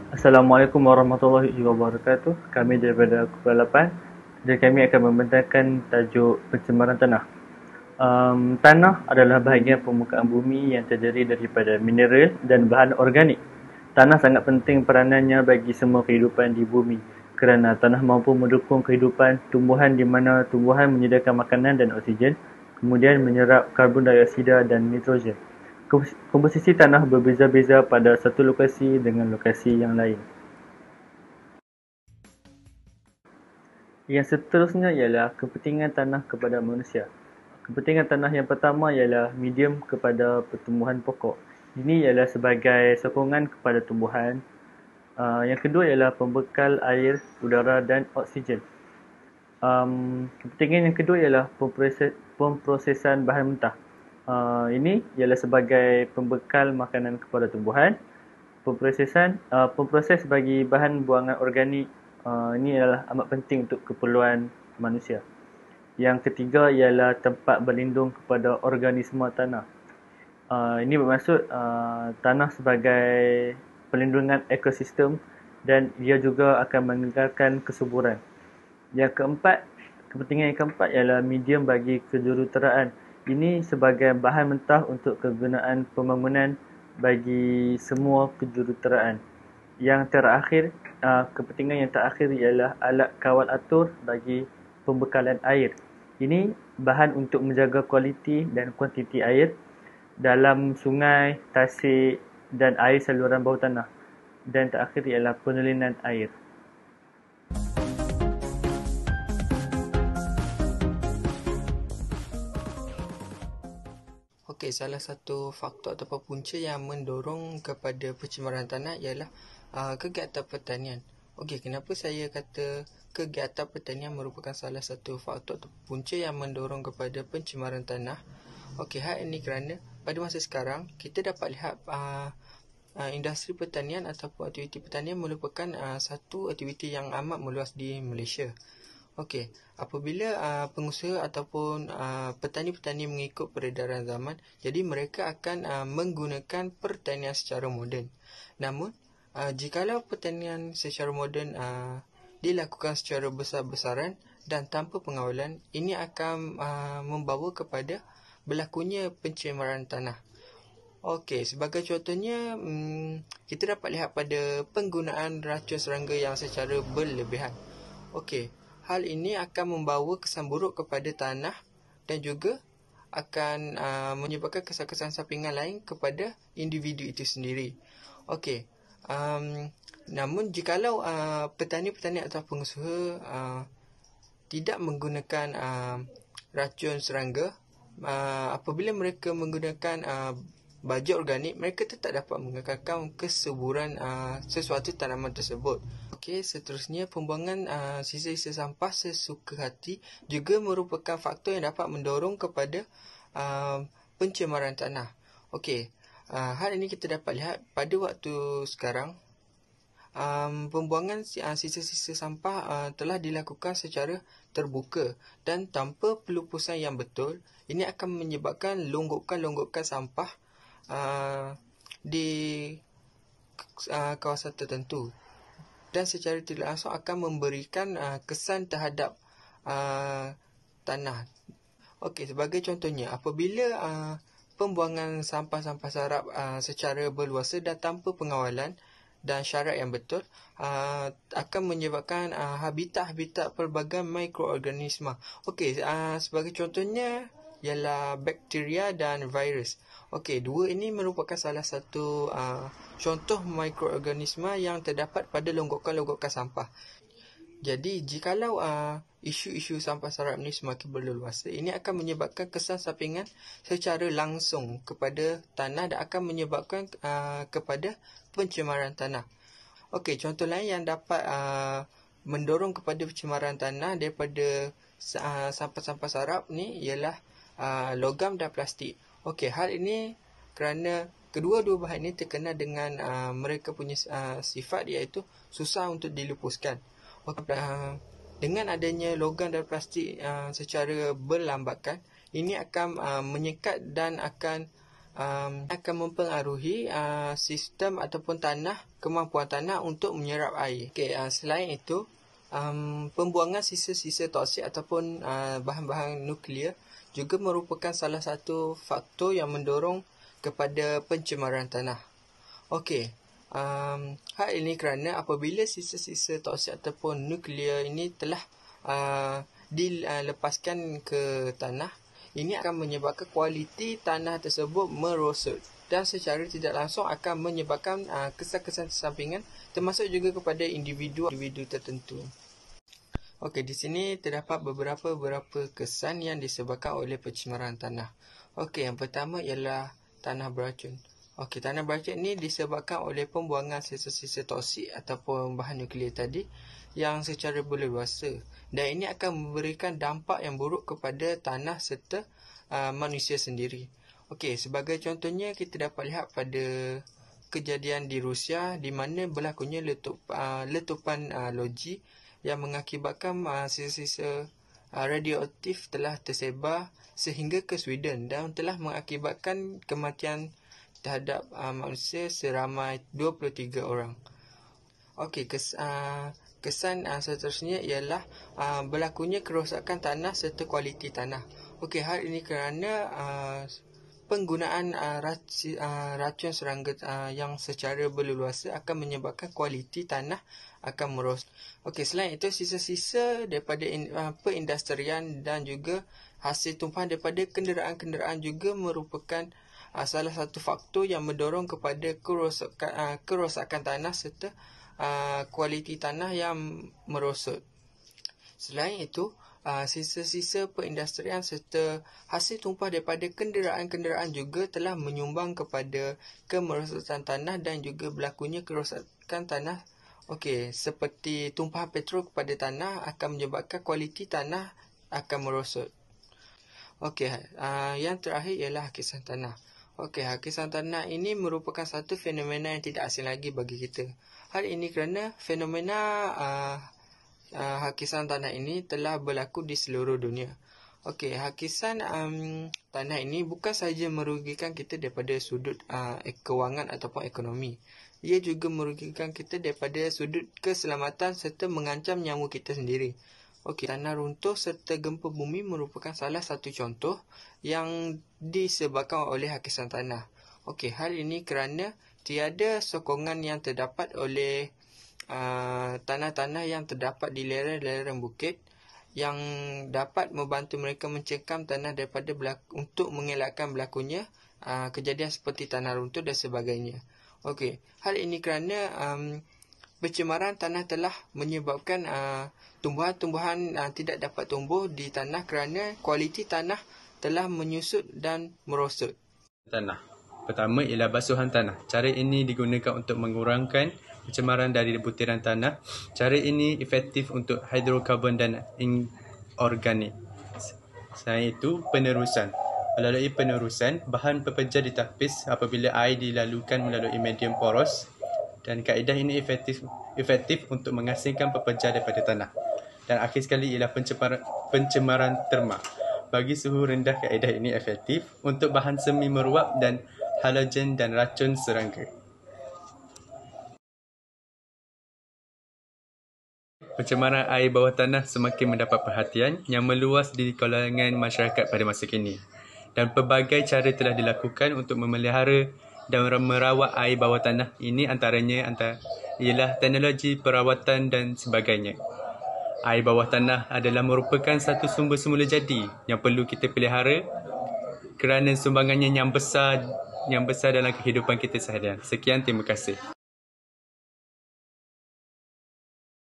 Assalamualaikum warahmatullahi wabarakatuh. Kami daripada Kuala Lapan dan kami akan membentangkan tajuk pencemaran tanah. Tanah adalah bahagian permukaan bumi yang terdiri daripada mineral dan bahan organik. Tanah sangat penting peranannya bagi semua kehidupan di bumi kerana tanah mampu mendukung kehidupan tumbuhan di mana tumbuhan menyediakan makanan dan oksigen, kemudian menyerap karbon dioksida dan nitrogen. Komposisi tanah berbeza-beza pada satu lokasi dengan lokasi yang lain. Yang seterusnya ialah kepentingan tanah kepada manusia. Kepentingan tanah yang pertama ialah medium kepada pertumbuhan pokok. Ini ialah sebagai sokongan kepada tumbuhan. Yang kedua ialah pembekal air, udara dan oksigen. Kepentingan yang kedua ialah pemprosesan bahan mentah. Ini ialah sebagai pembekal makanan kepada tumbuhan. Pemproses bagi bahan buangan organik ini adalah amat penting untuk keperluan manusia. Yang ketiga ialah tempat berlindung kepada organisma tanah. Ini bermaksud tanah sebagai perlindungan ekosistem dan ia juga akan meningkatkan kesuburan. Yang keempat, kepentingan yang keempat ialah medium bagi kejuruteraan. Ini sebagai bahan mentah untuk kegunaan pembangunan bagi semua kejuruteraan. Yang terakhir, kepentingan yang terakhir ialah alat kawal atur bagi pembekalan air. Ini bahan untuk menjaga kualiti dan kuantiti air dalam sungai, tasik dan air saluran bawah tanah. Dan terakhir ialah penyalinan air. Okey, salah satu faktor ataupun punca yang mendorong kepada pencemaran tanah ialah kegiatan pertanian. Okey, kenapa saya kata kegiatan pertanian merupakan salah satu faktor atau punca yang mendorong kepada pencemaran tanah? Okey, hal ini kerana pada masa sekarang kita dapat lihat industri pertanian ataupun aktiviti pertanian merupakan satu aktiviti yang amat meluas di Malaysia. Okey, apabila pengusaha ataupun petani-petani mengikut peredaran zaman, jadi mereka akan menggunakan pertanian secara moden. Namun, jikalau pertanian secara moden dilakukan secara besar-besaran dan tanpa pengawalan, ini akan membawa kepada berlakunya pencemaran tanah. Okey, sebagai contohnya, kita dapat lihat pada penggunaan racun serangga yang secara berlebihan. Okey, hal ini akan membawa kesan buruk kepada tanah dan juga akan menyebabkan kesan-kesan sampingan lain kepada individu itu sendiri. Okey, namun jikalau petani-petani atau pengusaha tidak menggunakan racun serangga, apabila mereka menggunakan baja organik, mereka tetap dapat mengekalkan kesuburan sesuatu tanaman tersebut. Okey, seterusnya pembuangan sisa-sisa sampah sesuka hati juga merupakan faktor yang dapat mendorong kepada pencemaran tanah. Okey, hal ini kita dapat lihat pada waktu sekarang. Pembuangan sisa-sisa sampah telah dilakukan secara terbuka dan tanpa pelupusan yang betul. Ini akan menyebabkan longgokan-longgokan sampah di kawasan tertentu dan secara tidak langsung akan memberikan kesan terhadap tanah. Okey, sebagai contohnya, apabila pembuangan sampah-sampah sarap secara berluasa dan tanpa pengawalan dan syarat yang betul akan menyebabkan habitat-habitat pelbagai mikroorganisma. Okey, sebagai contohnya ialah bakteria dan virus. Okey, dua ini merupakan salah satu contoh mikroorganisma yang terdapat pada longgokan-longgokan sampah. Jadi, jikalau isu-isu sampah sarap ini semakin berleluasa, ini akan menyebabkan kesan sampingan secara langsung kepada tanah dan akan menyebabkan kepada pencemaran tanah. Okey, contoh lain yang dapat mendorong kepada pencemaran tanah daripada sampah-sampah sarap ni ialah logam dan plastik. Okey, hal ini kerana kedua-dua bahan ini terkenal dengan mereka punya sifat iaitu susah untuk dilupuskan. Dengan adanya logam dan plastik secara berlambatkan, ini akan menyekat dan akan akan mempengaruhi sistem ataupun kemampuan tanah untuk menyerap air. Selain itu, pembuangan sisa-sisa toksik ataupun bahan-bahan nuklear juga merupakan salah satu faktor yang mendorong kepada pencemaran tanah. Hal ini kerana apabila sisa-sisa toksik ataupun nuklear ini telah dilepaskan ke tanah, ini akan menyebabkan kualiti tanah tersebut merosot dan secara tidak langsung akan menyebabkan kesan-kesan sampingan termasuk juga kepada individu tertentu. Di sini terdapat beberapa kesan yang disebabkan oleh pencemaran tanah. Yang pertama ialah tanah beracun. Tanah beracun ini disebabkan oleh pembuangan sisa-sisa toksik ataupun bahan nuklear tadi yang secara berleluasa, dan ini akan memberikan dampak yang buruk kepada tanah serta manusia sendiri. Sebagai contohnya, kita dapat lihat pada kejadian di Rusia di mana berlakunya letupan loji yang mengakibatkan sisa-sisa radioaktif telah tersebar sehingga ke Sweden dan telah mengakibatkan kematian terhadap manusia seramai 23 orang. Kesan seterusnya ialah berlakunya kerosakan tanah serta kualiti tanah. Hal ini kerana penggunaan racun serangga yang secara berleluasa akan menyebabkan kualiti tanah akan merosot. Selain itu, sisa-sisa daripada perindustrian dan juga hasil tumpahan daripada kenderaan-kenderaan juga merupakan salah satu faktor yang mendorong kepada kerosakan tanah serta kualiti tanah yang merosot. Selain itu, sisa-sisa perindustrian serta hasil tumpah daripada kenderaan-kenderaan juga telah menyumbang kepada kemerosotan tanah dan juga berlakunya kerosakan tanah. Seperti tumpahan petrol kepada tanah akan menyebabkan kualiti tanah akan merosot. Yang terakhir ialah hakisan tanah. Hakisan tanah ini merupakan satu fenomena yang tidak asing lagi bagi kita. Hal ini kerana fenomena hakisan tanah ini telah berlaku di seluruh dunia. Hakisan tanah ini bukan sahaja merugikan kita daripada sudut kewangan ataupun ekonomi. Ia juga merugikan kita daripada sudut keselamatan serta mengancam nyawa kita sendiri. Tanah runtuh serta gempa bumi merupakan salah satu contoh yang disebabkan oleh hakisan tanah. Hal ini kerana tiada sokongan yang terdapat oleh tanah-tanah yang terdapat di lereng-lereng bukit yang dapat membantu mereka mencekam tanah daripada untuk mengelakkan berlakunya kejadian seperti tanah runtuh dan sebagainya. Hal ini kerana pencemaran tanah telah menyebabkan tumbuhan-tumbuhan tidak dapat tumbuh di tanah kerana kualiti tanah telah menyusut dan merosot. Tanah. Pertama ialah basuhan tanah. Cara ini digunakan untuk mengurangkan pencemaran dari butiran tanah. Cara ini efektif untuk hidrokarbon dan inorganik. Selain itu, penerusan. Melalui penerusan, bahan pepejar ditapis apabila air dilalukan melalui medium poros, dan kaedah ini efektif untuk mengasingkan pepejar daripada tanah. Dan akhir sekali ialah pencemaran terma. Bagi suhu rendah, kaedah ini efektif untuk bahan semi meruap dan halogen dan racun serangga. Pencemaran air bawah tanah semakin mendapat perhatian yang meluas di kalangan masyarakat pada masa kini. Dan pelbagai cara telah dilakukan untuk memelihara dan merawat air bawah tanah. Ini antaranya ialah teknologi perawatan dan sebagainya. Air bawah tanah adalah merupakan satu sumber semula jadi yang perlu kita pelihara kerana sumbangannya yang besar dalam kehidupan kita seharian. Sekian, terima kasih.